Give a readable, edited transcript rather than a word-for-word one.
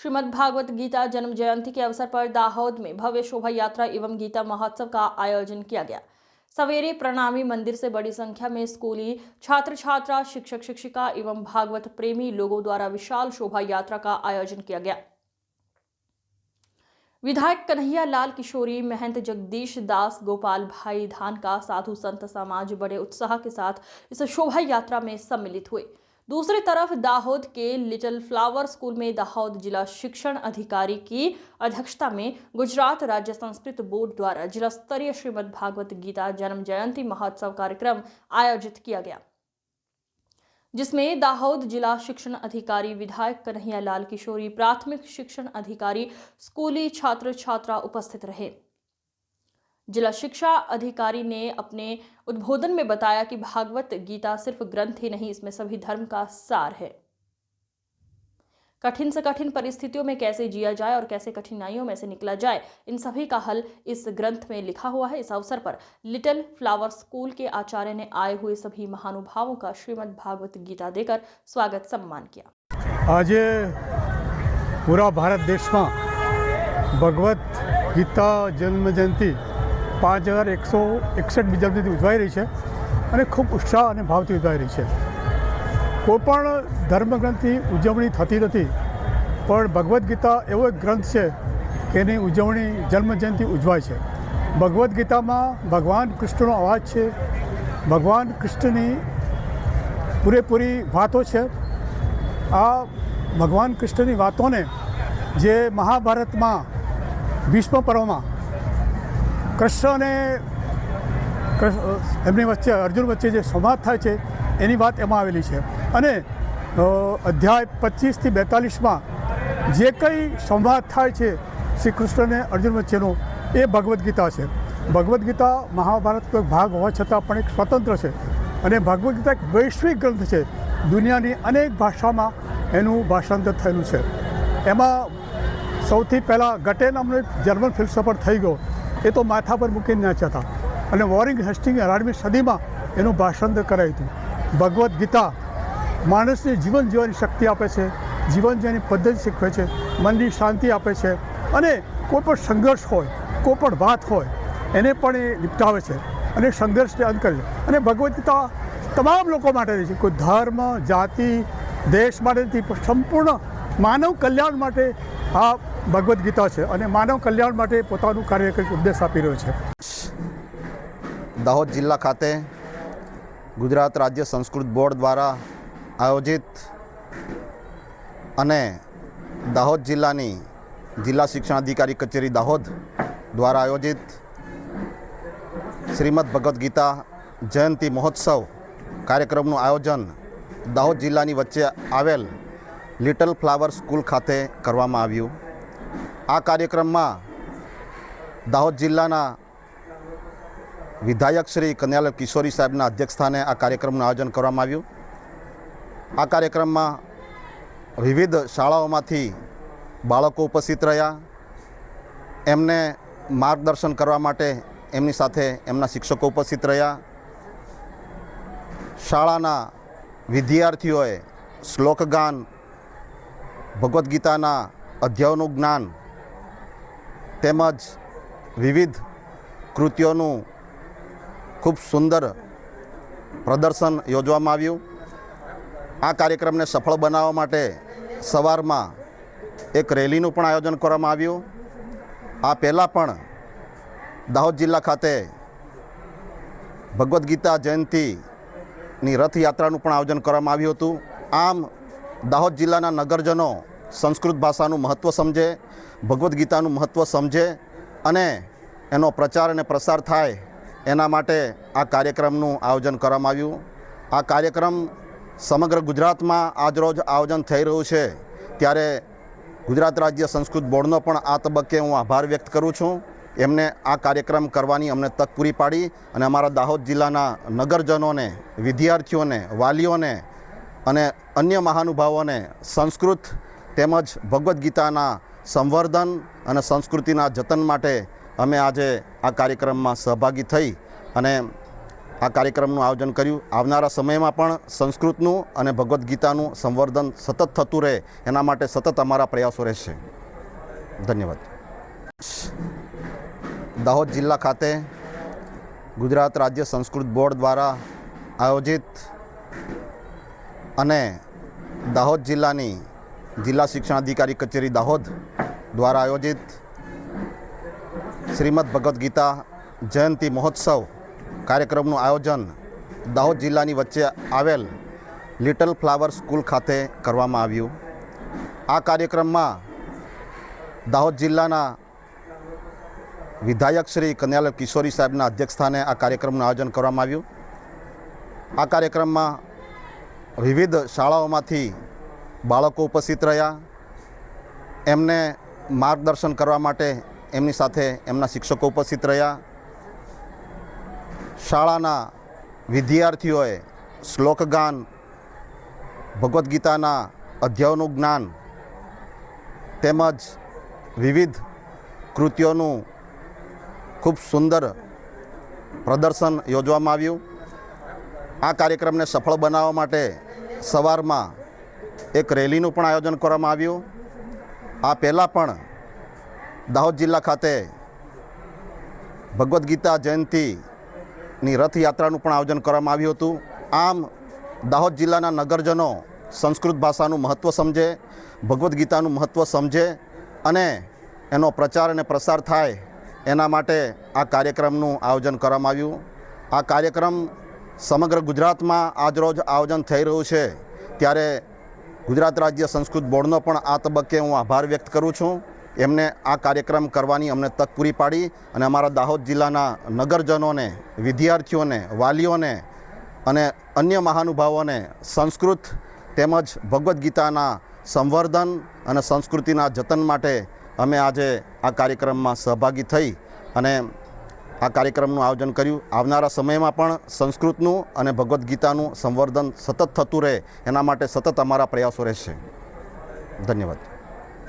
श्रीमद् भागवत गीता जन्म जयंती के अवसर पर दाहोद में भव्य शोभा यात्रा एवं गीता महोत्सव का आयोजन किया गया। सवेरे प्रणामी मंदिर से बड़ी संख्या में स्कूली छात्र छात्रा, शिक्षक शिक्षिका एवं भागवत प्रेमी लोगों द्वारा विशाल शोभा यात्रा का आयोजन किया गया। विधायक कन्हैया लाल किशोरी, महंत जगदीश दास, गोपाल भाई धान का साधु संत समाज बड़े उत्साह के साथ इस शोभा यात्रा में सम्मिलित हुए। दूसरी तरफ दाहोद के लिटिल फ्लावर स्कूल में दाहोद जिला शिक्षण अधिकारी की अध्यक्षता में गुजरात राज्य संस्कृत बोर्ड द्वारा जिला स्तरीय श्रीमद् भागवत गीता जन्म जयंती महोत्सव कार्यक्रम आयोजित किया गया, जिसमें दाहोद जिला शिक्षण अधिकारी, विधायक कन्हैया लाल किशोरी, प्राथमिक शिक्षण अधिकारी, स्कूली छात्र छात्रा उपस्थित रहे। जिला शिक्षा अधिकारी ने अपने उद्बोधन में बताया कि भागवत गीता सिर्फ ग्रंथ ही नहीं, इसमें सभी धर्म का सार है। कठिन से कठिन परिस्थितियों में कैसे जिया जाए और कैसे कठिनाइयों में से निकला जाए, इन सभी का हल इस ग्रंथ में लिखा हुआ है। इस अवसर पर लिटिल फ्लावर स्कूल के आचार्य ने आए हुए सभी महानुभावों का श्रीमद् भागवत गीता देकर स्वागत सम्मान किया। आज पूरा भारत देश में भगवत गीता जन्म जयंती 5161 जन्मदिन उजवाई रही है और खूब उत्साह और भाव से उजवाई रही है। कोईपण धर्मग्रंथनी उजवणी थती नथी, पण भगवत गीता एवो एक ग्रंथ है कि एनी उजवणी जन्म जयंती उजवाय छे। भगवत गीता में भगवान कृष्णनो अवाज है, भगवान कृष्णनी पूरेपूरी वातो है। आ भगवान कृष्णनी वातों ने जे महाभारत में भीष्म पर्व में कृष्ण ने एमनी वच्चे अर्जुन वच्चे जे संवाद थाय छे एनी बात एमां आवेली छे। अने अध्याय 25 થી 42 में जे कई संवाद थाय छे श्री कृष्ण ने अर्जुन वच्चेनो ए भगवत गीता है। भगवत गीता महाभारत को एक भाग होवा छतां पण एक स्वतंत्र है अने भगवत गीता एक वैश्विक ग्रंथ है। दुनियानी अनेक भाषा में एनु भाषांतर थयेलुं छे। एमां सौथी पहला गटे नामनो एक जर्मन फिलोसोफर थई गयो, ए तो माथा पर मूकीने नाच्या था અને વોરિંગ હેસ્ટિંગે 18મી સદીમાં એનું ભાષાંતર કરાયું હતું। ભગવદ્ ગીતા માણસને જીવન જીવવાની શક્તિ આપે છે, જીવન જીવવાની પદ્ધતિ શીખવે છે, મનની શાંતિ આપે છે અને કોઈ પણ સંઘર્ષ હોય, કોઈ પણ વાત હોય એને પણ એ નિપટાવે છે અને સંઘર્ષને અંત કરે છે। અને ભગવદ્ ગીતા તમામ લોકો માટે છે, કોઈ ધર્મ, જાતિ, દેશ માટે નથી, પણ સંપૂર્ણ માનવ કલ્યાણ માટે આ ભગવદ્ ગીતા છે અને માનવ કલ્યાણ માટે પોતાનું કાર્ય કરી ઉપદેશ આપી રહ્યો છે। દાહોદ જિલ્લા ખાતે ગુજરાત રાજ્ય સંસ્કૃત બોર્ડ દ્વારા આયોજિત અને દાહોદ જિલ્લાની જિલ્લા શિક્ષણ અધિકારી કચેરી દાહોદ દ્વારા આયોજિત શ્રીમદ્ ભગવદ્ ગીતા જયંતી મહોત્સવ કાર્યક્રમનું આયોજન દાહોદ જિલ્લાની વચ્ચે આવેલ લિટલ ફ્લાવર સ્કૂલ ખાતે કરવામાં આવ્યું। આ કાર્યક્રમમાં દાહોદ જિલ્લાના વિધાયક શ્રી કન્યાલાલ કિશોરી સાહેબના અધ્યક્ષસ્થાને આ કાર્યક્રમનું આયોજન કરવામાં આવ્યું। આ કાર્યક્રમમાં વિવિધ શાળાઓમાંથી બાળકો ઉપસ્થિત રહ્યા। એમને માર્ગદર્શન કરવા માટે એમની સાથે એમના શિક્ષકો ઉપસ્થિત રહ્યા। શાળાના વિદ્યાર્થીઓએ શ્લોકગાન, ભગવદ્ ગીતાના અધ્યાયોનું જ્ઞાન તેમજ વિવિધ કૃતિઓનું ખૂબ સુંદર પ્રદર્શન યોજવામાં આવ્યું। આ કાર્યક્રમને સફળ બનાવવા માટે સવારમાં એક રેલીનું પણ આયોજન કરવામાં આવ્યું। આ પહેલાં પણ દાહોદ જિલ્લા ખાતે ભગવદ્ ગીતા જયંતીની રથયાત્રાનું પણ આયોજન કરવામાં આવ્યું હતું। આમ દાહોદ જિલ્લાના નગરજનો સંસ્કૃત ભાષાનું મહત્ત્વ સમજે, ભગવદ્ ગીતાનું મહત્ત્વ સમજે અને એનો પ્રચાર અને પ્રસાર થાય એના માટે આ કાર્યક્રમનું આયોજન કરવામાં આવ્યું। આ કાર્યક્રમ સમગ્ર ગુજરાતમાં આજરોજ આયોજન થઈ રહ્યું છે, ત્યારે ગુજરાત રાજ્ય સંસ્કૃત બોર્ડનો પણ આ તબક્કે હું આભાર વ્યક્ત કરું છું। એમને આ કાર્યક્રમ કરવાની અમને તક પૂરી પાડી અને અમારા દાહોદ જિલ્લાના નગરજનોને, વિદ્યાર્થીઓને, વાલીઓને અને અન્ય મહાનુભાવોને સંસ્કૃત તેમજ ભગવદ્ ગીતાના સંવર્ધન અને સંસ્કૃતિના જતન માટે અમે આજે આ કાર્યક્રમમાં સહભાગી થઈ અને આ કાર્યક્રમનું આયોજન કર્યું. આવનારા સમયમાં પણ સંસ્કૃતનું અને ભગવદ્ ગીતાનું સંવર્ધન સતત થતું રહે એના માટે સતત અમારા પ્રયાસો રહેશે. ધન્યવાદ. દાહોદ જિલ્લા ખાતે ગુજરાત રાજ્ય સંસ્કૃત બોર્ડ દ્વારા આયોજિત અને દાહોદ જિલ્લાની જિલ્લા શિક્ષણાધિકારી કચેરી દાહોદ દ્વારા આયોજિત શ્રીમદ ભગવદ્ ગીતા જયંતી મહોત્સવ કાર્યક્રમનું આયોજન દાહોદ જિલ્લાની વચ્ચે આવેલ લિટલ ફ્લાવર સ્કૂલ ખાતે કરવામાં આવ્યું. આ કાર્યક્રમમાં દાહોદ જિલ્લાના વિધાયક શ્રી કનૈયાલાલ કિશોરી સાહેબના અધ્યક્ષસ્થાને આ કાર્યક્રમનું આયોજન કરવામાં આવ્યું. આ કાર્યક્રમમાં વિવિધ શાળાઓમાંથી બાળકો ઉપસ્થિત રહ્યા. એમને માર્ગદર્શન કરવા માટે એમની સાથે એમના શિક્ષકો ઉપસ્થિત રહ્યા. શાળાના વિદ્યાર્થીઓએ શ્લોકગાન, ભગવદ્ ગીતાના અધ્યાયોનું જ્ઞાન તેમજ વિવિધ કૃતિઓનું ખૂબ સુંદર પ્રદર્શન યોજવામાં આવ્યું. આ કાર્યક્રમને સફળ બનાવવા માટે સવારમાં એક રેલીનું પણ આયોજન કરવામાં આવ્યું. આ પહેલાં પણ દાહોદ જિલ્લા ખાતે ભગવદ્ ગીતા જયંતીની રથયાત્રાનું પણ આયોજન કરવામાં આવ્યું હતું. આમ દાહોદ જિલ્લાના નગરજનો સંસ્કૃત ભાષાનું મહત્ત્વ સમજે, ભગવદ્ ગીતાનું મહત્ત્વ સમજે અને એનો પ્રચાર અને પ્રસાર થાય એના માટે આ કાર્યક્રમનું આયોજન કરવામાં આવ્યું. આ કાર્યક્રમ સમગ્ર ગુજરાતમાં આજરોજ આયોજન થઈ રહ્યું છે ત્યારે ગુજરાત રાજ્ય સંસ્કૃત બોર્ડનો પણ આ તબક્કે હું આભાર વ્યક્ત કરું છું. એમને આ કાર્યક્રમ કરવાની અમને તક પૂરી પાડી અને અમારા દાહોદ જિલ્લાના નગરજનોને, વિદ્યાર્થીઓને, વાલીઓને અને અન્ય મહાનુભાવોને સંસ્કૃત તેમજ ભગવદ્ ગીતાના સંવર્ધન અને સંસ્કૃતિના જતન માટે અમે આજે આ કાર્યક્રમમાં સહભાગી થઈ અને આ કાર્યક્રમનું આયોજન કર્યું. આવનારા સમયમાં પણ સંસ્કૃતનું અને ભગવદ્ ગીતાનું સંવર્ધન સતત થતું રહે એના માટે સતત અમારા પ્રયાસો રહેશે. ધન્યવાદ.